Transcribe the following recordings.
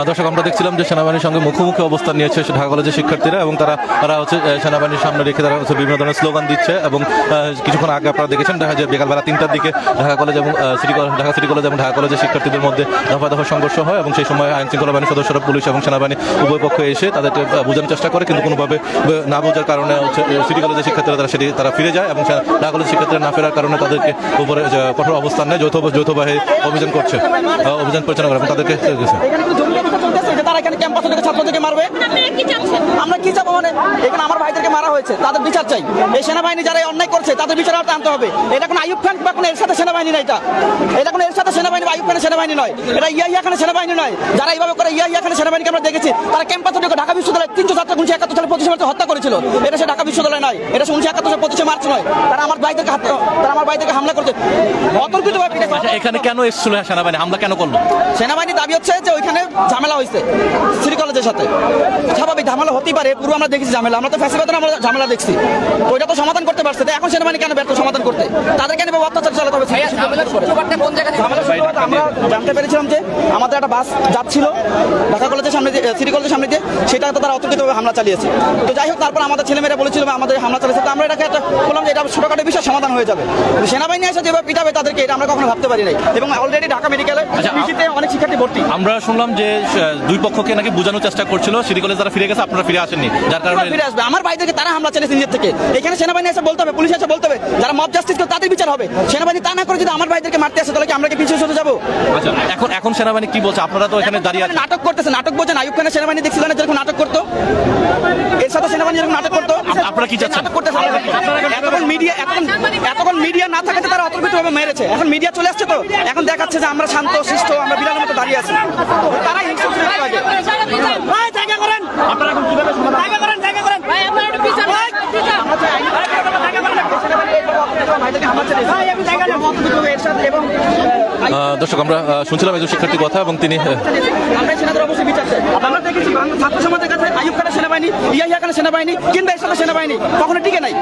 দর্শক, আমরা দেখছিলাম যে সেনাবাহিনীর সঙ্গে মুখোমুখি অবস্থান নিয়েছে ঢাকা কলেজের শিক্ষার্থীরা এবং তারা হচ্ছে সেনাবাহিনীর সামনে রেখে তারা হচ্ছে বিভিন্ন ধরনের স্লোগান দিচ্ছে। এবং কিছুক্ষণ আগে আপনারা দেখেছেন যে বিকালবেলা 3টার দিকে ঢাকা কলেজ এবং ঢাকা সিটি কলেজ এবং ঢাকা কলেজের শিক্ষার্থীদের মধ্যে দফা দফা সংঘর্ষ হয় এবং সেই সময় আইন শৃঙ্খলা বাহিনীর সদস্যরা, পুলিশ এবং সেনাবাহিনী উভয় পক্ষ এসে তাদেরকে বোঝানোর চেষ্টা করে, কিন্তু কোনোভাবে না বোঝার কারণে হচ্ছে সিটি কলেজের শিক্ষার্থীরা তারা ফিরে যায় এবং ঢাকা কলেজের শিক্ষার্থীরা না ফেরার কারণে তাদেরকে উপরে কঠোর অবস্থান নেয়, যৌথবাহী অভিযান পরিচালনা করে এবং তাদেরকে তারা এখানে ক্যাম্পাসে থেকে ছাত্রদেরকে মারবে। আমরা কি চাবো? মানে এখানে আমার ভাইদেরকে মারা হয়েছে, তাদের বিচার চাই। এই সেনাবাহিনী যারা অন্যায় করছে তাদের বিচার আনতে হবে। এটা কোনো আইয়ুব খান বা কোনো এর সাথে সেনাবাহিনী নয়, এটা কোনো এর সাথে সেনাবাহিনী বা আইয়ুব খানের সেনাবাহিনী নয়, এটা ইয়াহিয়া খানের সেনাবাহিনী নয়। যারা এইভাবে করে ইয়াহিয়া খানের সেনাবাহিনীকে আমরা দেখেছি, তারা ক্যাম্পাসে ঢুকে ঢাকা বিশ্ববিদ্যালয়ে 300 ছাত্র 1971 সালে 25 মার্চে হত্যা করেছিল। এটা সে ঢাকা বিশ্ববিদ্যালয় নয়, এটা 1971 সালে 25 মার্চ নয়। তারা আমার ভাইদেরকে হামলা করছে অতর্কিতভাবে। এখানে কেন এসেছিল সেনাবাহিনী? হামলা কেন করলো? সেনাবাহিনীর দাবি হচ্ছে যে ওইখানে ঝামেলা হয়েছে সিটি কলেজের সাথে। স্বাভাবিক ঝামেলা হতেই পারে, পুরো আমরা দেখেছি ঝামেলা, আমরা তো ফ্যাসিবাদে আমরা ঝামেলা দেখছি, ওইটা তো সমাধান করতে পারছে। এখন সেনাবাহিনী কেন ব্যর্থ সমাধান করতে? তাদের কেন অত্যাচার চালাতে হবে? আমরা জানতে পেরেছিলাম যে আমাদের একটা বাস যাচ্ছিল ঢাকা কলেজের সামনে দিয়ে, সিটি কলেজের সামনে দিয়ে, সেটা তো তারা অতর্কিতভাবে হামলা চালিয়েছে। তো যাই হোক, তারপর আমাদের ছেলেমেয়েরা বলেছিল আমাদের হামলা চালিয়েছে, তো আমরা এটাকে একটা বললাম যে এটা ছোটখাটো বিষয় সমাধান হয়ে যাবে। সেনাবাহিনী এসে যেভাবে পিটাবে তাদেরকে, এটা আমরা কখনো ভাবতে পারি নাই। এবং অলরেডি ঢাকা মেডিকেলে অনেক শিক্ষার্থী ভর্তি। আমরা শুনলাম যে দুই পক্ষকে নাকি বোঝানোর চেষ্টা করছিল, সিটি কলেজ তারা ফিরে গেছে, আপনারা ফিরে আসেননি, যার কারণে ফিরে আসবে। আমার ভাইদেরকে তারা হামলা চালিয়েছে নিজের থেকে। এখানে সেনাবাহিনী এসে বলতে হবে, পুলিশ এসে বলতে হবে, যারা মব জাস্টিস করে তাদের বিচার হবে। সেনাবাহিনী তা না করে যদি আমার ভাইদেরকে মারতে আসে, তাহলে কি আমরা কি পিছিয়ে চলে যাবো? আচ্ছা, এখন সেনাবাহিনী কি বলছে? আপনারা তো এখানে দাঁড়িয়ে আছেন, নাটক করতেছে। নাটক বলছেন আইয়ুব খানের সেনাবাহিনী দেখছিলেন যেরকম নাটক করতো, এর সাথে সেনাবাহিনী যেরকম নাটক করতো। আপনারা কি চাচ্ছেন? নাটক করতেছে। এতক্ষণ মিডিয়া না থাকাতে তারা অতর্কিতভাবে মেরেছে। এখন মিডিয়া চলে আসছে, তো এখন দেখাচ্ছে যে আমরা শান্ত শিষ্ট, আমরা বিড়ালের মতো দাঁড়িয়ে আছি। তারা হিংসা লাগে। জায়গা করেন, আপনারা এখন কিভাবে জায়গা করেন, জায়গা করেন ভাই, আপনারা একটু পিছনে দর্শক, আমরা শুনছিলাম একজন শিক্ষার্থীর কথা এবং তিনি ছাত্র সমাজের কাছে আইয়ুব খানের সেনাবাহিনী, ইয়াহিয়া খানের সেনাবাহিনী কিংবা এর সাথে সেনাবাহিনী কখনো টিকে নাই।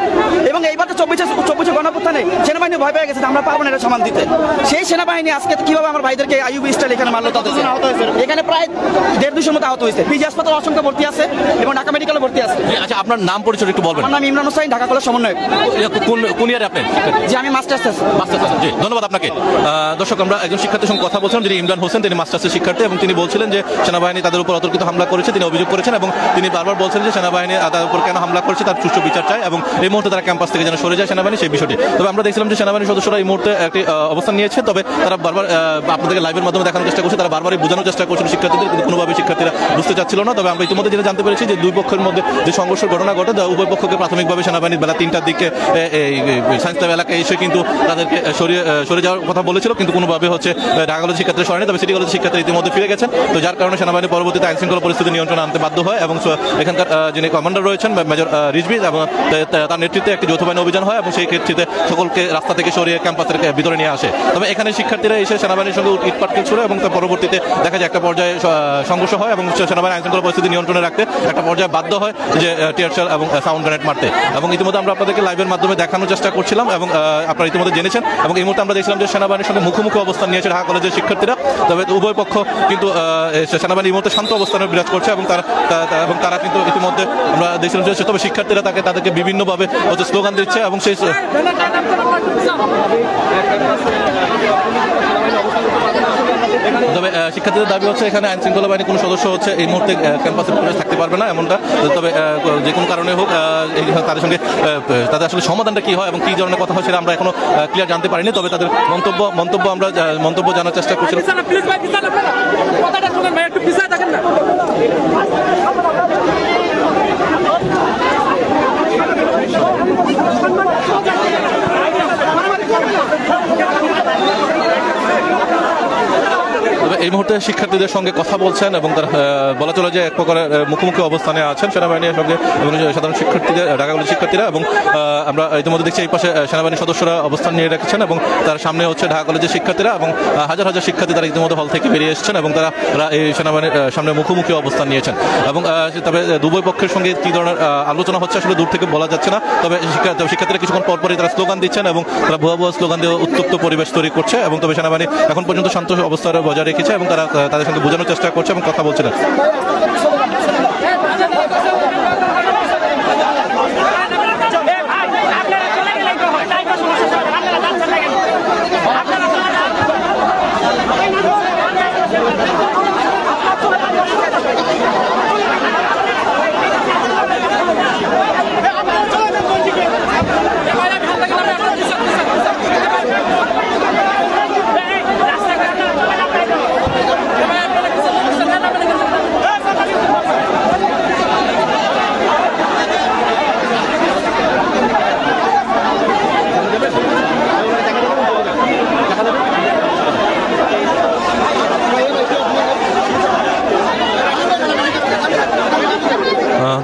এবং এইবার তো 24 গণঅভ্যুত্থানে সেনাবাহিনী ভয় পেয়ে গেছে, আমরা পারবো না এটা সমান দিতে। সেই সেনাবাহিনী আজকে কিভাবে আমার ভাইদেরকে আইয়ুব স্টাইল এখানে মারলো, তাদের এখানে প্রায় 150-200 মতো আহত হয়েছে। পিজি হাসপাতাল অসংখ্য ভর্তি আছে এবং ঢাকা মেডিকেলে ভর্তি আছে। আচ্ছা, আপনার নাম পরিচয় একটু বলবেন? আমার নাম ইমরান হোসাইন, ঢাকা কলেজ সমন্বয়ক। কোন ইয়ারে আপনি? জি, আমি মাস্টার্স। জি, ধন্যবাদ আপনাকে। দর্শক, আমরা একজন শিক্ষার্থীর সঙ্গে কথা বলছিলাম, যিনি ইমরান হোসেন, তিনি মাস্টার্সের শিক্ষার্থী এবং তিনি বলছিলেন যে সেনাবাহিনী তাদের উপর অতর্কিত হামলা করেছে, তিনি অভিযোগ করেছেন এবং তিনি বারবার বলছেন যে সেনাবাহিনী তাদের উপর কেন হামলা করেছে তার সুষ্ঠু বিচার চায় এবং এই মুহূর্তে তারা ক্যাম্পাস থেকে যেন সরে যায় সেনাবাহিনী, সেই বিষয়টি। তবে আমরা দেখছিলাম যে সেনাবাহিনীর সদস্যরা এই মুহূর্তে একটি অবস্থান নিয়েছে, তবে তারা বারবার আপনাদেরকে লাইভের মাধ্যমে দেখানোর চেষ্টা করছে, তারা বারবারই বোঝানোর চেষ্টা করছিল শিক্ষার্থীদের, কিন্তু কোনোভাবে শিক্ষার্থীরা বুঝতে চাচ্ছিল না। তবে আমরা ইতিমধ্যে যেটা জানতে পেরেছি যে দুই পক্ষের মধ্যে যে সংঘর্ষের ঘটনা ঘটে, উভয় পক্ষকে প্রাথমিকভাবে সেনাবাহিনী বেলা 3টার দিকে সায়েন্স ল্যাব এলাকায় এসে কিন্তু তাদেরকে সরে যাওয়ার কথা বলেছিল, কিন্তু কোনোভাবে হচ্ছে ঢাকা কলেজের শিক্ষার্থী সরেনি। তবে সিটি কলেজের শিক্ষার্থী ইতিমধ্যে ফিরে গেছেন, তো যার কারণে সেনাবাহিনী পরবর্তীতে আইন শৃঙ্খলা পরিস্থিতি নিয়ন্ত্রণে আনতে বাধ্য হয় এবং এখানকার যিনি কমান্ডার রয়েছেন মেজর রিজভি এবং তার নেতৃত্বে একটি যৌথ বাহিনী অভিযান হয় এবং সেই ক্ষেত্রে সকলকে রাস্তা থেকে সরিয়ে ক্যাম্পাসের ভিতরে নিয়ে আসে। তবে এখানে শিক্ষার্থীরা এসে সেনাবাহিনীর সঙ্গে ইটপাটকেল ছিল এবং তার পরবর্তীতে দেখা যায় একটা পর্যায়ে সংঘর্ষ হয় এবং সেনাবাহিনী আইন শৃঙ্খলা পরিস্থিতি নিয়ন্ত্রণে রাখতে একটা পর্যায়ে বাধ্য হয় যে টিয়ার শেল এবং সাউন্ড গ্রেনেড মারতে। এবং ইতিমধ্যে আমরা আপনাদেরকে লাইভের মাধ্যমে দেখানোর চেষ্টা করছিলাম এবং আপনারা ইতিমধ্যে জেনেছেন। এবং এই মুহূর্তে আমরা দেখছিলাম যে সেনাবাহিনীর সঙ্গে মুখোমুখি অবস্থান নিয়েছে ঢাকা কলেজের শিক্ষার্থীরা। তবে উভয় পক্ষ কিন্তু সেনাবাহিনী এই মুহূর্তে শান্ত অবস্থানে বিরাজ করছে এবং তারা কিন্তু ইতিমধ্যে আমরা দেখছিলাম যে তবে শিক্ষার্থীরা তাদেরকে বিভিন্নভাবে হচ্ছে স্লোগান দিচ্ছে এবং সেই তবে শিক্ষার্থীদের দাবি হচ্ছে এখানে আইন শৃঙ্খলা বাহিনীর কোনো সদস্য হচ্ছে এই মুহূর্তে ক্যাম্পাসে থাকতে পারবে না এমনটা। তবে যে কোনো কারণে হোক তাদের সঙ্গে তাদের আসলে সমাধানটা কি হয় এবং কি ধরনের কথা হয় সেটা আমরা এখনো ক্লিয়ার জানতে পারিনি। তবে তাদের মন্তব্য জানার চেষ্টা করছিলাম। এই মুহূর্তে শিক্ষার্থীদের সঙ্গে কথা বলছেন এবং তার বলা চলে যে এক প্রকারের মুখোমুখি অবস্থানে আছেন সেনাবাহিনীর সঙ্গে সাধারণ শিক্ষার্থীদের, ঢাকা কলেজের শিক্ষার্থীরা। এবং আমরা ইতিমধ্যে দেখছি এই পাশে সেনাবাহিনীর সদস্যরা অবস্থান নিয়ে রেখেছেন এবং তার সামনে হচ্ছে ঢাকা কলেজের শিক্ষার্থীরা এবং হাজার হাজার শিক্ষার্থী তারা ইতিমধ্যে হল থেকে বেরিয়ে এসেছেন এবং তারা এই সেনাবাহিনীর সামনে মুখোমুখি অবস্থান নিয়েছেন। এবং তবে দুই পক্ষের সঙ্গে কী ধরনের আলোচনা হচ্ছে আসলে দূর থেকে বলা যাচ্ছে না। তবে শিক্ষার্থীরা কিছুক্ষণ পরপরই তারা স্লোগান দিচ্ছেন এবং তারা ভুয়া স্লোগান দিয়ে উত্তপ্ত পরিবেশ তৈরি করছে। এবং তবে সেনাবাহিনী এখন পর্যন্ত শান্ত অবস্থায় বজায় রেখেছে এবং তারা তাদের সঙ্গে বোঝানোর চেষ্টা করছে এবং কথা বলছে না।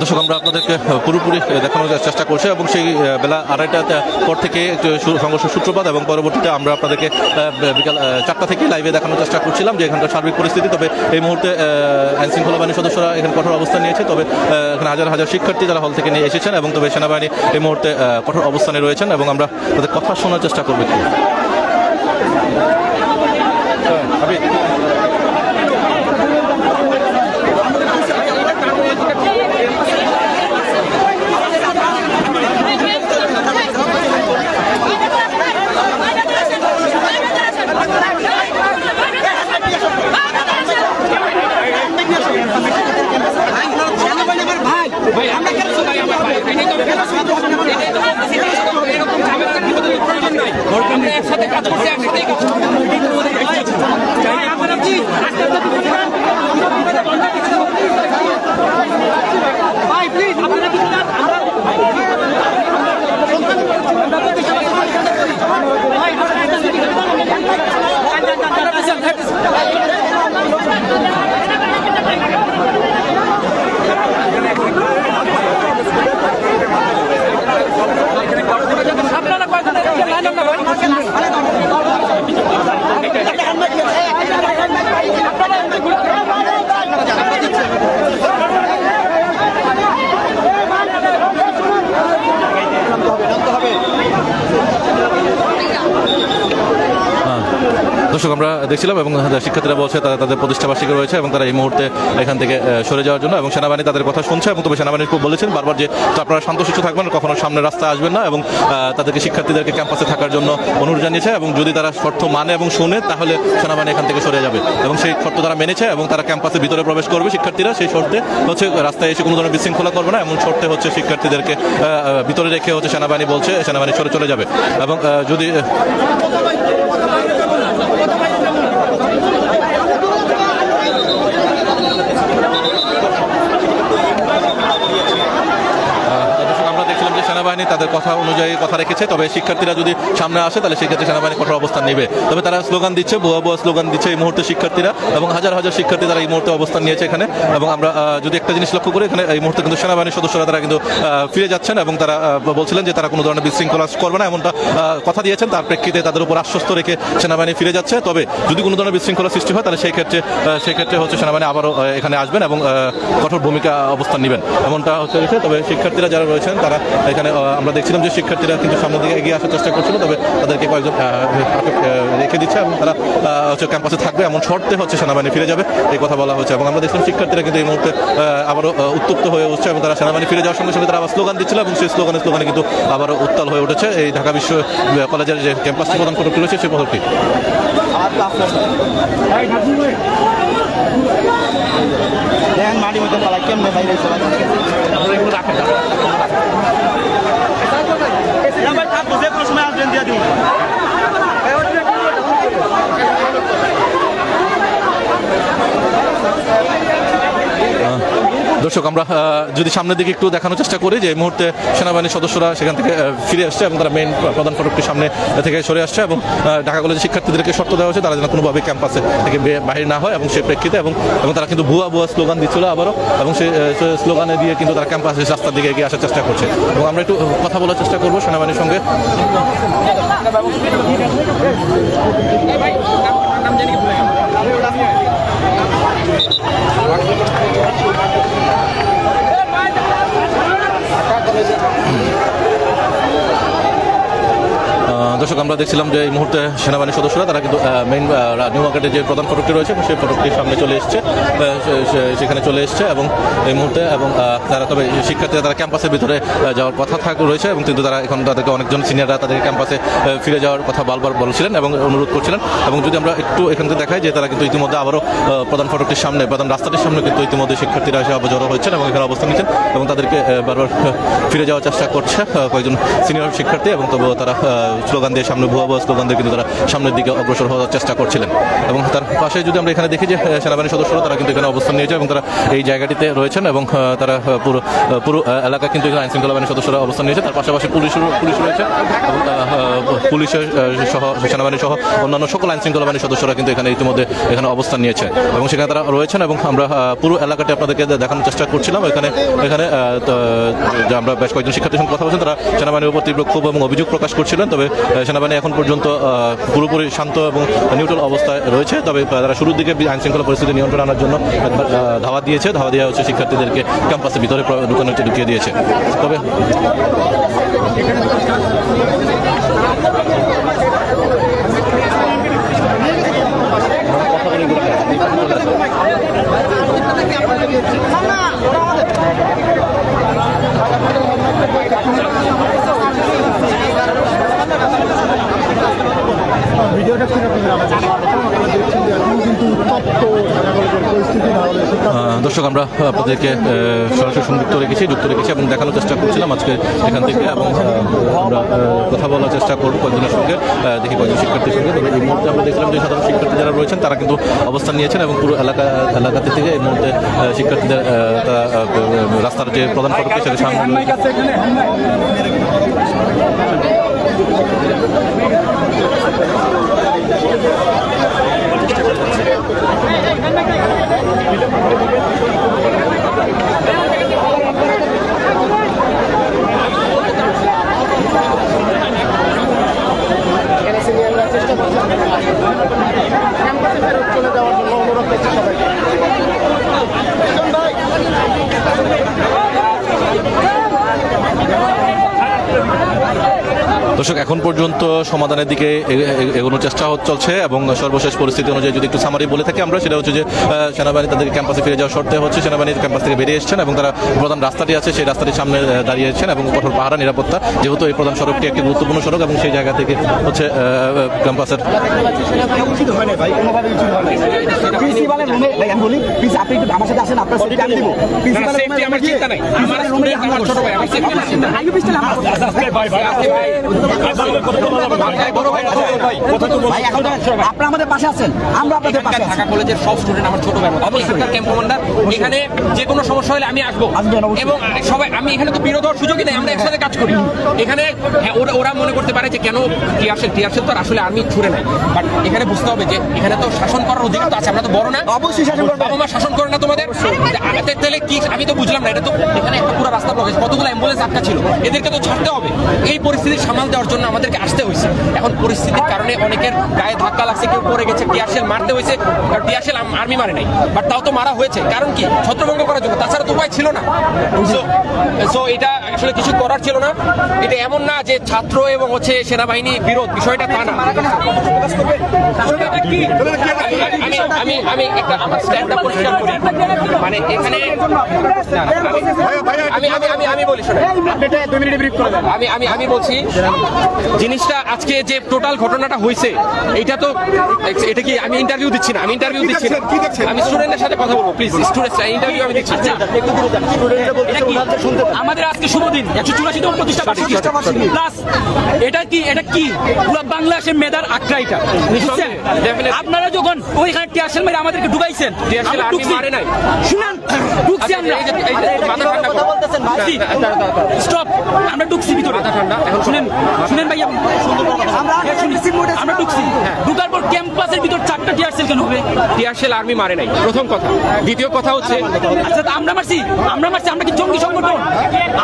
দর্শক আমরা আপনাদেরকে পুরোপুরি দেখানোর চেষ্টা করছি এবং সেই বেলা 2:30টার পর থেকে সংঘর্ষের সূত্রপাত এবং পরবর্তীতে আমরা আপনাদেরকে বিকাল 4টা থেকে লাইভে দেখানোর চেষ্টা করছিলাম যে এখানকার সার্বিক পরিস্থিতি। তবে এই মুহূর্তে আইনশৃঙ্খলা বাহিনীর সদস্যরা এখানে কঠোর অবস্থান নিয়েছে। তবে এখানে হাজার হাজার শিক্ষার্থী যারা হল থেকে নিয়ে এসেছেন এবং তবে সেনাবাহিনী এই মুহূর্তে কঠোর অবস্থানে রয়েছেন এবং আমরা তাদের কথা শোনার চেষ্টা করবো একটু। একসাথে কাজ করছে, একসাথেই কাজ করছে। ভাই প্লিজ আপনারা কিছু না আপনারা কয়েকজন লাইন না ভাই দর্শক আমরা দেখছিলাম এবং শিক্ষার্থীরা বলছে তারা তাদের প্রতিষ্ঠাবার্ষিকী রয়েছে এবং তারা এই মুহূর্তে এখান থেকে সরে যাওয়ার জন্য এবং সেনাবাহিনী তাদের কথা শুনছে এবং তবে সেনাবাহিনী খুব বলেছেন বারবার যে তো আপনারা শান্তশিষ্ট থাকবেন, কখনো সামনে রাস্তায় আসবেন না এবং তাদেরকে শিক্ষার্থীদেরকে ক্যাম্পাসে থাকার জন্য অনুরোধ জানিয়েছে এবং যদি তারা শর্ত মানে এবং শুনে তাহলে সেনাবাহিনী এখান থেকে সরে যাবে এবং সেই শর্ত তারা মেনেছে এবং তারা ক্যাম্পাসের ভিতরে প্রবেশ করবে। শিক্ষার্থীরা সেই শর্তে হচ্ছে রাস্তায় এসে কোনো ধরনের বিশৃঙ্খলা করবে না, এমন শর্তে হচ্ছে শিক্ষার্থীদেরকে ভিতরে রেখে হচ্ছে সেনাবাহিনী বলছে সেনাবাহিনী সরে চলে যাবে এবং যদি সেনাবাহিনী তাদের কথা অনুযায়ী কথা রেখেছে। তবে শিক্ষার্থীরা যদি সামনে আসে তাহলে সেক্ষেত্রে সেনাবাহিনী কঠোর অবস্থান নেবে। তবে তারা স্লোগান দিচ্ছে, ভুয়া ভুয়া স্লোগান দিচ্ছে এই মুহূর্তে শিক্ষার্থীরা এবং হাজার হাজার শিক্ষার্থী তারা এই মুহূর্তে অবস্থান নিয়েছে এখানে। এবং আমরা যদি একটা জিনিস লক্ষ্য করি এখানে এই মুহূর্তে কিন্তু সেনাবাহিনীর সদস্যরা তারা কিন্তু ফিরে যাচ্ছেন এবং তারা বলছিলেন যে তারা কোনো ধরনের বিশৃঙ্খলা করবে না, এমনটা কথা দিয়েছেন। তার প্রেক্ষিতে তাদের উপর আশ্বস্ত রেখে সেনাবাহিনী ফিরে যাচ্ছে। তবে যদি কোনো ধরনের বিশৃঙ্খলা সৃষ্টি হয় তাহলে সেই ক্ষেত্রে হচ্ছে সেনাবাহিনী আবারও এখানে আসবেন এবং কঠোর ভূমিকা অবস্থান নেবেন এমনটা হচ্ছে। তবে শিক্ষার্থীরা যারা রয়েছেন তারা এখানে আমরা দেখছিলাম যে শিক্ষার্থীরা কিন্তু সামনের দিকে এগিয়ে আসার চেষ্টা করছিল। তবে তাদেরকে কয়েকজন আটক রেখে দিচ্ছে এবং তারা হচ্ছে ক্যাম্পাসে থাকবে এমন শর্তে হচ্ছে সেনাবাহিনী ফিরে যাবে এই কথা বলা হচ্ছে। এবং আমরা দেখছিলাম শিক্ষার্থীরা কিন্তু এই মুহূর্তে আবারও উত্তপ্ত হয়ে উঠছে এবং তারা সেনাবাহিনী ফিরে যাওয়ার সঙ্গে সঙ্গে তারা আবার স্লোগান দিচ্ছিল এবং সেই স্লোগানে কিন্তু আবারও উত্তাল হয়ে উঠেছে এই ঢাকা বিশ্ব কলেজের যে ক্যাম্পাসটি প্রধান ফটকটি রয়েছে সেই ফটকটি। দর্শক আমরা যদি সামনের দিকে একটু দেখানোর চেষ্টা করি যে এই মুহূর্তে সেনাবাহিনীর সদস্যরা সেখান থেকে ফিরে আসছে এবং তারা মেইন প্রধান ফটকটির সামনে থেকে সরে আসছে এবং ঢাকা কলেজের শিক্ষার্থীদেরকে শর্ত দেওয়া হয়েছে তারা যেন কোনোভাবে ক্যাম্পাসে থেকে বাহির না হয় এবং সেই প্রেক্ষিতে এবং তারা কিন্তু ভুয়া স্লোগান দিচ্ছিল আবারও এবং সেই স্লোগানে দিয়ে কিন্তু তারা ক্যাম্পাসের রাস্তার দিকে এগিয়ে আসার চেষ্টা করছে এবং আমরা একটু কথা বলার চেষ্টা করবো সেনাবাহিনীর সঙ্গে। দর্শক আমরা দেখছিলাম যে এই মুহূর্তে সেনাবাহিনীর সদস্যরা তারা কিন্তু মেইন নিউ মার্কেটের যে প্রধান ফটকটি রয়েছে সেই ফটকটির সামনে চলে এসছে, সেখানে চলে এসছে এবং এই মুহূর্তে এবং তারা তবে শিক্ষার্থীরা তারা ক্যাম্পাসের ভিতরে যাওয়ার কথা রয়েছে এবং কিন্তু তারা এখন তাদেরকে অনেকজন সিনিয়ররা তাদেরকে ক্যাম্পাসে ফিরে যাওয়ার কথা বারবার বলছিলেন এবং অনুরোধ করছিলেন। এবং যদি আমরা একটু এখান থেকে দেখাই যে তারা কিন্তু ইতিমধ্যে আবারও প্রধান ফটকটির সামনে প্রধান রাস্তাটির সামনে কিন্তু ইতিমধ্যে শিক্ষার্থীরা এসে জড়ো হয়েছেন এবং এখানে অবস্থান নিচ্ছেন এবং তাদেরকে বারবার ফিরে যাওয়ার চেষ্টা করছে কয়েকজন সিনিয়র শিক্ষার্থী এবং তবুও তারা স্লোগান দিয়ে সামনে ভুয়া স্লোগান দিয়ে কিন্তু তারা সামনের দিকে অগ্রসর হওয়ার চেষ্টা করছিলেন। এবং তার পাশে যদি আমরা এখানে দেখি যে সেনাবাহিনীর সদস্যরা তারা কিন্তু এখানে অবস্থান নিয়েছে এবং তারা এই জায়গাটিতে রয়েছেন এবং তারা পুরো এলাকা কিন্তু এখানে আইন শৃঙ্খলা বাহিনীর সদস্যরা অবস্থান নিয়েছে। তার পাশাপাশি পুলিশ রয়েছে এবং পুলিশের সহ সেনাবাহিনী সহ অন্যান্য সকল আইন শৃঙ্খলা বাহিনীর সদস্যরা কিন্তু এখানে ইতিমধ্যে এখানে অবস্থান নিয়েছে এবং সেখানে তারা রয়েছেন এবং আমরা পুরো এলাকাটি আপনাদেরকে দেখানোর চেষ্টা করছিলাম। এখানে আমরা বেশ কয়েকজন শিক্ষার্থীর সঙ্গে কথা বলছেন, তারা সেনাবাহিনীর উপর তীব্র ক্ষোভ এবং অভিযোগ প্রকাশ করছিলেন। তবে সেনাবাহিনী এখন পর্যন্ত পুরোপুরি শান্ত এবং নিউট্রাল অবস্থায় রয়েছে। তবে তারা শুরুর দিকে আইন শৃঙ্খলা পরিস্থিতি নিয়ন্ত্রণ আনার জন্য ধাওয়া দেওয়া হচ্ছে শিক্ষার্থীদেরকে ক্যাম্পাসের ভিতরে ঢুকিয়ে দিয়েছে। তবে দর্শক আমরা আপনাদেরকে সরাসরি যুক্ত রেখেছি এবং দেখানোর চেষ্টা করছিলাম আজকে এখান থেকে এবং আমরা কথা বলার চেষ্টা করবো কয়েকজনের সঙ্গে, দেখি কয়েকজন শিক্ষার্থীর সঙ্গে। তবে এই মুহূর্তে আমরা দেখলাম যে সাধারণ শিক্ষার্থী যারা রয়েছেন তারা কিন্তু অবস্থান নিয়েছেন এবং পুরো এলাকাতে থেকে এই মুহূর্তে শিক্ষার্থীদের রাস্তার যে প্রধান ফটক সেটা সামনে দর্শক এখন পর্যন্ত সমাধানের দিকে এগোনোর চেষ্টা চলছে এবং সর্বশেষ পরিস্থিতি অনুযায়ী যদি একটু সামারি বলে থাকি আমরা, সেটা হচ্ছে যে সেনাবাহিনী তাদের ক্যাম্পাসে ফিরে যাওয়ার শর্তে হচ্ছে সেনাবাহিনী ক্যাম্পাস থেকে বেরিয়ে এসেছেন এবং তারা প্রধান রাস্তাটি আছে সেই রাস্তাটির সামনে দাঁড়িয়েছেন এবং কঠোর পাহারা নিরাপত্তা, যেহেতু এই প্রধান সড়কটি একটি গুরুত্বপূর্ণ সড়ক এবং সেই জায়গা থেকে হচ্ছে ক্যাম্পাসের আমাদের পাশে আছেন, আমরা আপনাদের পাশে ঢাকা কলেজের সব স্টুডেন্ট আমার ছোট ভাই, এখানকার ক্যাম্প কমান্ডার। এখানে যে কোনো সমস্যা হলে আমি আসবো এবং সবাই আমি এখানে তো বিরোধ হওয়ার সুযোগই নেই, আমরা একসাথে কাজ করি। এখানে ওরা মনে করতে পারে যে কেন টিয়ারশেল তো আসলে আর্মি ছুড়ে নাই, বাট এখানে বুঝতে হবে যে এখানে তো শাসন করার অধিকার তো আছে, আমরা তো বড় না, অবশ্যই শাসন করবো। বাবা মা শাসন করে না তোমাদের, তাহলে কি আমি তো বুঝলাম না। এটা তো এখানে একটা পুরো রাস্তা ব্লক হয়েছে, কতগুলো অ্যাম্বুলেন্স আটকা ছিল, এদেরকে তো ছাড়তে হবে। এই পরিস্থিতি সামাল দেওয়ার জন্য আমাদেরকে আসতে হয়েছে। এখন পরিস্থিতির কারণে অনেকের গায়ে ধাক্কা লাগছে, কেউ পড়ে গেছে, টিয়ারশেল মারতে হয়েছে। টিয়ারশেল আর্মি মারে নাই, বাট তাও তো মারা হয়েছে, কারণ কি ছত্রভঙ্গ করার জন্য, তাছাড়া তো উপায় ছিল না। সো এটা আসলে কিছু করার ছিল না। এটা এমন না যে ছাত্র এবং হচ্ছে সেনাবাহিনী বিরোধ, বিষয়টা তা না। আমি একটা আমার স্ট্যান্ডটা পরিষ্কার করি, মানে এখানে আমি বলি শোনেন, আমি বলছি জিনিসটা আজকে যে টোটাল ঘটনাটা হয়েছে এটা কি আমি ইন্টারভিউ দিচ্ছি না, আমি স্টুডেন্টের সাথে কথা বলবো, প্লিজ স্টুডেন্ট ইন্টারভিউ আমি দিচ্ছি। আমাদের আজকে শুভ দিন, 184তম প্রতিষ্ঠা বার্ষিকী প্লাস এটা কি পুরো বাংলাদেশের মেধার আখড়া। এটা বুঝছেন? আপনারা যখন ওইখানে টিয়ারশেল মেরে আমাদেরকে ডুবাইছেন, টিয়ারশেল আমি মারে নাই, শুনেন ঢুকছি আমরা, স্টপ, আমরা ঢুকছি ভিতরে, শুনেন ভাই, আমরা ঢুকছি, ঢুকার পর ক্যাম্পাসের ভিতর 4টা টিয়ারশেল কেন হবে? টিয়ারশেল আর্মি মারে নাই, প্রথম কথা। দ্বিতীয় কথা হচ্ছে আচ্ছা আমরা মারছি, আমরা কি জঙ্গি সংগঠন?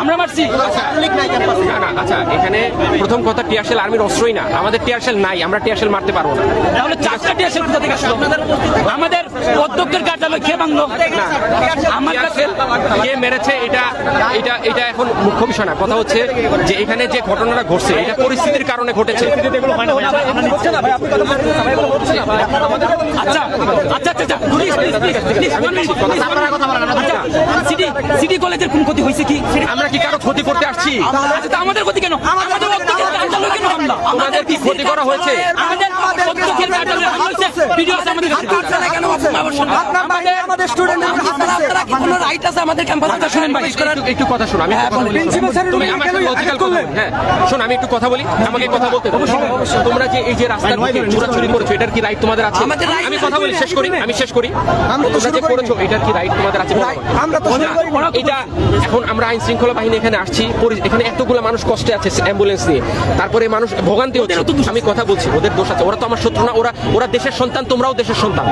আমরা মারছি না, আচ্ছা এখানে প্রথম কথা টিয়ারশেল আর্মির অস্ত্রই না, আমাদের টিয়ারশেল নাই, আমরা টিয়ারশেল মারতে পারবো না। তাহলে 4টা টিয়ারশেল কোথা থেকে আসলো? আমাদের অধ্যক্ষের কার্যালয় কে ভাঙলো? আমার কাছে কে মেরেছে এটা এটা এটা এখন মুখ্য বিষয় না। কথা হচ্ছে যে এখানে যে ঘটনাটা ঘটছে এটা পরিস্থিতির কারণে ঘটেছে। আচ্ছা আচ্ছা আচ্ছা সিটি কলেজের কোন ক্ষতি হয়েছে কি? আমরা কি কারো ক্ষতি করতে আসছি? আচ্ছা তা আমাদের ক্ষতি কেন? আমাদের অধ্যক্ষের কার্যালয় কেন হামলা? আমাদের কি ক্ষতি করা হয়েছে? আমাদের অধ্যক্ষের কার্যালয়ে হামলা হয়েছে, ভিডিও আছে আমাদের কাছে। আমাদের স্টুডেন্টদের আপনারা কি কোনো রাইট আছে আমাদের ক্যাম্পাসে? শুনেন ভাই, একটু কথা শোনো, আমি তুমি আমার সাথে লজিক্যাল কথা বলো। হ্যাঁ শোনো, আমি একটু কথা বলি, আমাকে কথা বলতে দাও। তোমরা যে এই যে রাস্তা চুরাচুরি করেছো এটার কি রাইট তোমাদের আছে? আমি কথা বলি, শেষ করি, আমি শেষ করি। তোমরা যে করেছো এটার কি রাইট তোমাদের আছে? এটা এখন আমরা আইন শৃঙ্খলা বাহিনী এখানে আসছি, এখানে এতগুলো মানুষ কষ্টে আছে অ্যাম্বুলেন্স নিয়ে, তারপরে মানুষ ভোগান্তি হচ্ছে। আমি কথা বলছি, ওদের দোষ আছে, ওরা তো আমার শত্রু না, ওরা দেশের সন্তান, তোমরাও দেশের সন্তান।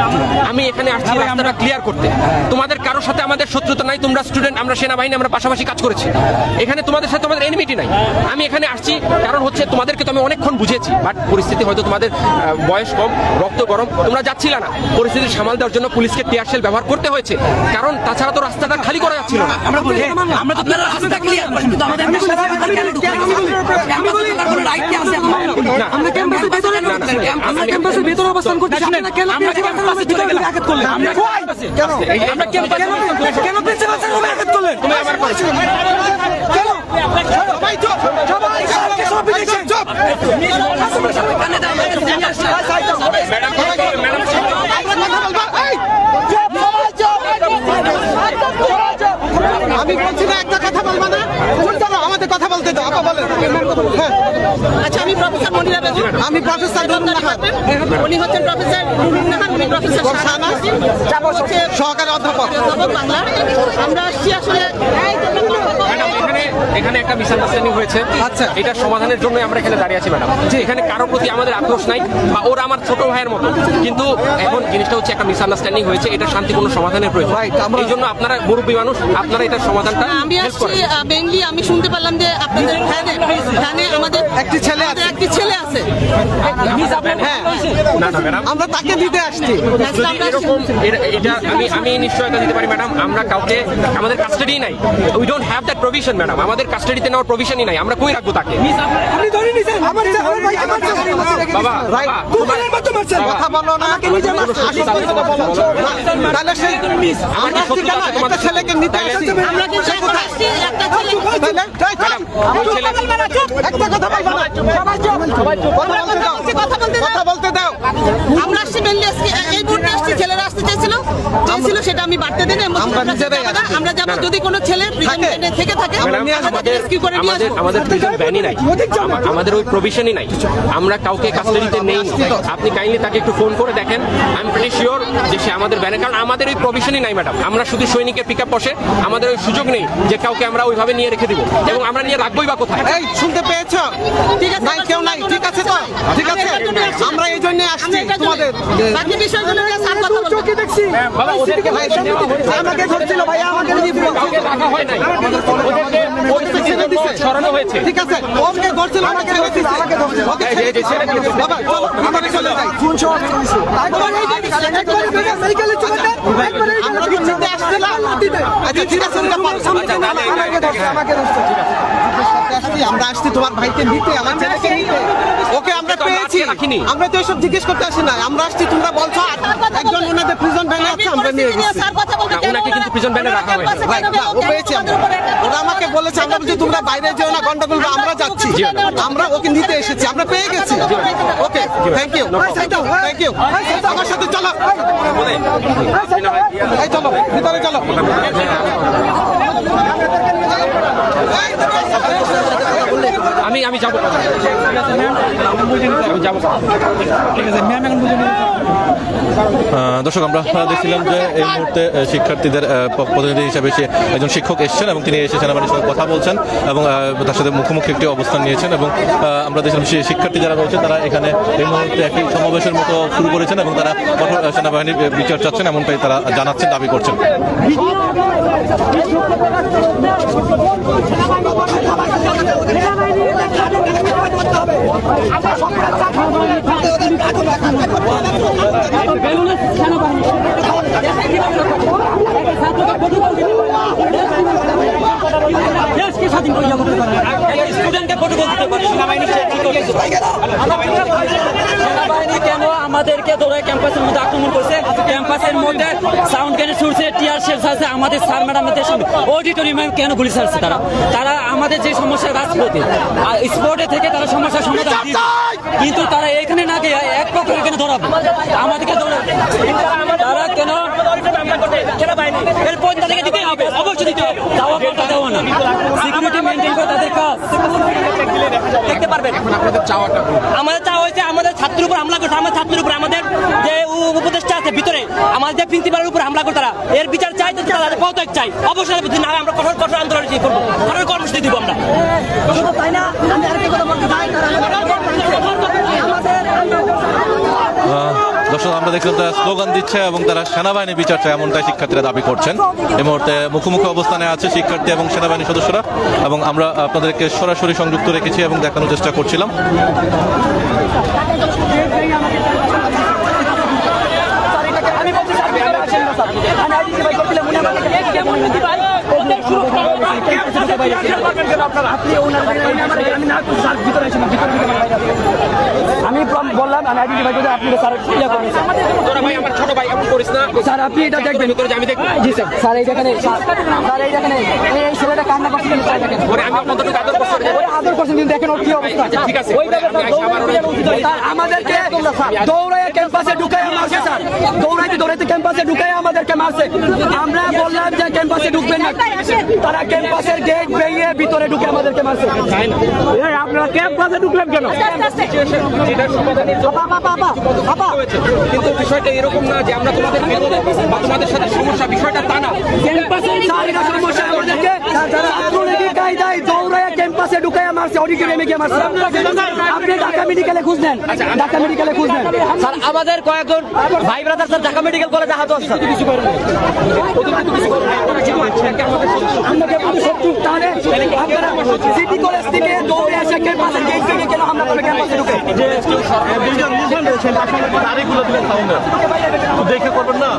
আমি এখানে আসছি রাস্তাটা ক্লিয়ার করতে। তোমাদের কারোর সাথে আমাদের শত্রুতা নাই, তোমরা স্টুডেন্ট, আমরা সেনাবাহিনী, আমরা পাশাপাশি কাজ করেছি। এখানে তোমাদের সাথে আমাদের এনিমিটি নাই। আমি এখানে আসছি কারণ হচ্ছে তোমাদেরকে তো আমি অনেকক্ষণ বুঝিয়েছি, বাট পরিস্থিতি হয়তো তোমাদের বয়স কম, রক্ত গরম, তোমরা যাচ্ছিল না। পরিস্থিতি সামাল দেওয়ার জন্য পুলিশকে টিয়ার শেল ব্যবহার করতে হয়েছে, কারণ তাছাড়া তো রাস্তাটা খালি করা যাচ্ছিল না। আমরা বলি আমরা তো রাস্তা ক্লিয়ার করি, কিন্তু আমাদের রাইট কি আছে? আমরা ক্যাম্পাসের ভিতরে আমরা ক্যাম্পাসের ভিতরে অবস্থান করতে কেন আমরা ক্যাম্পাসে চলে গেলাম আঘাত করলেন? আমরা ক্যাম্পাসে কেন প্রিন্সিপাল স্যার ওভার আঘাত করলেন? তুমি আবার করছো কেন সবাই চুপ, সবাই সব বিদেশে চুপ। আমি বলছি না একটা কথা বলবা না, চলো আমাদের কথা বলতে দাও। আপা বলেন। আচ্ছা, আমি প্রফেসর মনিরা বেগম। আমি প্রফেসর নুরুন নাহার, উনি হচ্ছেন প্রফেসর নুরুন নাহার, উনি প্রফেসর শাহনাজ, সহকারী অধ্যাপক বাংলা। আমরা আসছি আসলে এখানে একটা মিসআন্ডারস্ট্যান্ডিং হয়েছে। আচ্ছা। এটা সমাধানের জন্য আমরা এখানে দাঁড়িয়ে আছি ম্যাডাম। যে এখানে কারোর প্রতি আমাদের আক্রোশ নাই, বা ওরা আমার ছোট ভাইয়ের মতো, কিন্তু এখন জিনিসটা হচ্ছে একটা মিসআন্ডারস্ট্যান্ডিং হয়েছে, এটা শান্তিপূর্ণ সমাধানের প্রয়োজন। এই জন্য আপনারা মুরব্বী মানুষ, আপনারা এটার সমাধানটা আমি হেল্প আসছি করেন। মেইনলি আমি শুনতে পারলাম যে আপনাদের ভ্যানে আমাদের একটি ছেলে আছে। একটি ছেলে আছে। হ্যাঁ না না ম্যাডাম, আমরা তাকে দিতে আসছি। যদি এরকম এটা আমি নিশ্চয়তা দিতে পারি ম্যাডাম, আমরা কাউকে আমাদের কাস্টাডি নাই, we don't have that provision madam. আমাদের কাস্টাডিতে নেওয়ার প্রভিশনই নাই, আমরা কই রাখবো তাকে? আপনি ধরে নিছেন আমার ভাইকে মারছেন। বাবা রাইট, কুকুরের মতো মারছেন। কথা বলো না, আমাকে নিজে মারছেন। তাহলে সেই আমরা কি কেন একটা ছেলেকে নিতে আসছি? আমরা কিন্তু এখন আসছি একটা ছেলে তাহলে একটা কথা বলবা না, সবাই চুপ, কথা বলতে দাও। আমরা আসছি মেইনলি আজকে এই মুহূর্তে আসছি, ছেলেরা আসতে চেয়েছিল সেটা আমি বাড়তে দিন। আমরা নিজেরাই আসছি। আমরা যাব, যদি কোনো ছেলে প্রিজন ভ্যানে থেকে থাকে আমাদের রেস্কিউ করে নিয়ে আসবো। আমাদের প্রিজন ভ্যানই নাই, আমাদের ওই প্রভিশনই নাই, আমরা কাউকে কাস্টাডিতে নেই। আপনি কাইন্ডলি তাকে একটু ফোন করে দেখেন, আই এম প্রিটি শিওর যে সে আমাদের ভ্যানে, কারণ আমাদের ওই প্রভিশনই নাই ম্যাডাম। আমরা শুধু সৈনিকের পিকআপ বসে, আমাদের ওই সুযোগ নেই যে কাউকে আমরা ওইভাবে নিয়ে রেখে দিব, এবং আমরা নিয়ে রাখবোই বা কোথায়? এই শুনতে পেয়েছো? ঠিক আছে, নাই, কেউ নাই, ঠিক আছে তো? ঠিক আছে, আমরা এই জন্য আসছি তোমাদের। বাকি বিষয়গুলো নিয়ে স্যার কথা বলবেন। চোখে দেখছি বাবা ওদেরকে আমাকে ধরছিল ভাই, আমাকে কাউকে রাখা হয় নাই, ওদেরকে পরিস্থিতির জন্য সরানো হয়েছে। ঠিক আছে, ওকে ধরছিল, আমাকে ছেড়ে দিছে, আমাকে ধরছিল। ওকে ছেড়ে দিছে। বাবা চলো, আমাকে চলে যাই। ফোন শট চলছে। একবার এই যে মেডিকেলে চলে যান। একবার এই আমরা দিতে আসছিলাম। আচ্ছা ঠিক আছে, আমাকে ধরছে। আমরা আসছি তোমার ভাইকে নিতে, আমার ছেলেকে নিতে। ওকে আমরা পেয়েছি, আমরা তো এসব জিজ্ঞেস করতে আসি না, আমরা আসছি। তোমরা বলছো একজন ওনাদের প্রিজন ভ্যানে আছে, আমরা নিয়ে গেছি। স্যার কথা বলবেন। ওনাকে কিন্তু প্রিজন ভ্যানে রাখা হয়েছে। ও পেয়েছি আমরা। ওরা আমাকে বলেছে, আমরা বলছি তোমরা বাইরে যেও না, গন্ডগোল হবে, আমরা যাচ্ছি। আমরা ওকে নিতে এসেছি, আমরা পেয়ে গেছি। ওকে, থ্যাংক ইউ, থ্যাংক ইউ। আমার সাথে চলো, এই চলো, ভিতরে চলো। আমি যাবো, আমি যাবো। দর্শক আমরা দেখছিলাম যে এই মুহূর্তে শিক্ষার্থীদের প্রতিনিধি হিসাবে সে একজন শিক্ষক এসেছেন এবং তিনি এসে সেনাবাহিনীর সঙ্গে কথা বলছেন এবং তার সাথে মুখোমুখি একটি অবস্থান নিয়েছেন, এবং আমরা দেখছিলাম শিক্ষার্থী যারা রয়েছে তারা এখানে এই মুহূর্তে একটি সমাবেশের মতো শুরু করেছেন এবং তারা কঠোর সেনাবাহিনীর বিচার চাচ্ছেন, এমনটাই তারা জানাচ্ছেন, দাবি করছেন। করতে হবে। আমরা সরকারের দেশকে স্বাধীন করে স্টুডেন্টকে প্রটোকল দিতে পারে সেনাবাহিনী কেন আমাদেরকে ধরে ক্যাম্পাসের মধ্যে আক্রমণ করছে? ক্যাম্পাসের মধ্যে সাউন্ড গ্রেনেড ছুড়ছে, টিয়ার শেল ছাড়ছে, আমাদের স্যার ম্যাডামদের সামনে অডিটোরিয়ামে কেন গুলি ছাড়ছে? তারা আমাদের যে সমস্যা রাজপথে স্পটে থেকে তারা সমস্যার সমাধান দিচ্ছে, কিন্তু তারা এখানে না গিয়ে এক পক্ষ এখানে ধরাবে আমাদেরকে তারা কেন এর পয়েন্ট তাদেরকে দিতে হবে, অবশ্যই দিতে হবে, দেওয়া না সিকিউরিটি মেনটেন করে তাদের কাজ দেখতে পারবেন। আমাদের চাওয়া হয়েছে আমাদের ছাত্রের উপর হামলা করছে, আমাদের ছাত্রের উপর আমাদের যে উপদেষ্টা আছে ভিতরে আমাদের যে প্রিন্সিপালের উপর হামলা করে তারা এর বিচার চাই, তাদের পদত্যাগ চাই অবশ্যই। না আমরা কঠোর কঠোর আন্দোলন করবো, কঠোর কর্মসূচি দিব আমরা। তাই না, আমি আরেকটা কথা বলতে চাই, দর্শক আমরা দেখলাম তারা স্লোগান দিচ্ছে এবং তারা সেনাবাহিনী বিচার চায়, এমনটাই শিক্ষার্থীরা দাবি করছেন। এই মুহূর্তে মুখোমুখি অবস্থানে আছে শিক্ষার্থী এবং সেনাবাহিনী সদস্যরা, এবং আমরা আপনাদেরকে সরাসরি সংযুক্ত রেখেছি এবং দেখানোর চেষ্টা করছিলাম। আমি বললাম আমি আইডেন্টিফাই করে আপনি স্যার ইয়া করেন ভাই আমার ছোট ভাই এমন করিস না স্যার, আপনি এটা দেখবেন আমি দেখবো। জি স্যার, স্যার এই দেখেন স্যার এই দেখেন এই ছেলেটা কান্না করছে, আমি আপনাদের আদর করছি, আদর করছেন কিন্তু দেখেন ওর কি অবস্থা। ঠিক আছে আমাদেরকে দৌড়াইয়া ক্যাম্পাসে ঢুকাইয়া মারছে স্যার, দৌড়াইতে ক্যাম্পাসে ঢুকাইয়া আমাদেরকে মারছে। আমরা বললাম যে ক্যাম্পাসে ঢুকবেন না, তারা ক্যাম্পাসের গেট ভেঙে ভিতরে ঢুকে আমাদেরকে মারছে। আপনারা ক্যাম্পাসে ঢুকলেন কেন? কিন্তু বিষয়টা এরকম না যে আমরা তোমাদের বিরোধে বা তোমাদের সাথে সমস্যা, বিষয়টা তা না। সমস্যা আমাদেরকে ছাত্রলীগের কায়দায় দৌড়াইয়া ক্যাম্পাসে ঢুকাইয়া মারছে, অডিটোরিয়ামে গিয়ে মারছে। আপনি ঢাকা মেডিকেলে খুঁজ নেন, ঢাকা মেডিকেলে খুঁজ নেন স্যার। আমাদের কয়েকজন ভাই ব্রাদার স্যার ঢাকা মেডিকেল কলেজে আহত আছে। তাহলে আপনারা সিটি কলেজ থেকে দৌড়ে এসে ক্যাম্পাসে গেট ভেঙে কেন হামলা করবে? ক্যাম্পাসে ঢুকে দেখে করবেন না।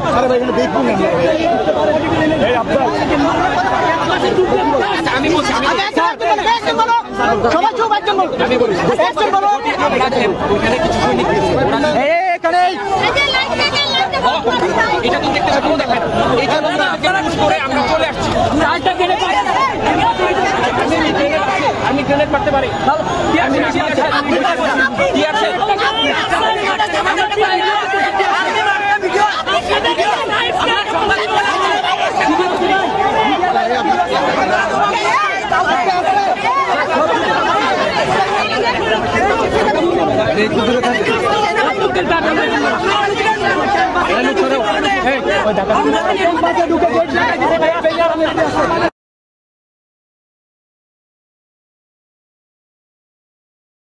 আমি বলছি সবাই চুপ, একজন বলো, একজন বলো। ওইখানে কিছু সৈনিক এখানে এটা তো দেখতে পাবো, দেখেন এই জন্য করে আমরা চলে আসছি। আমি গ্রেনেড মারতে পারি, ঢুকে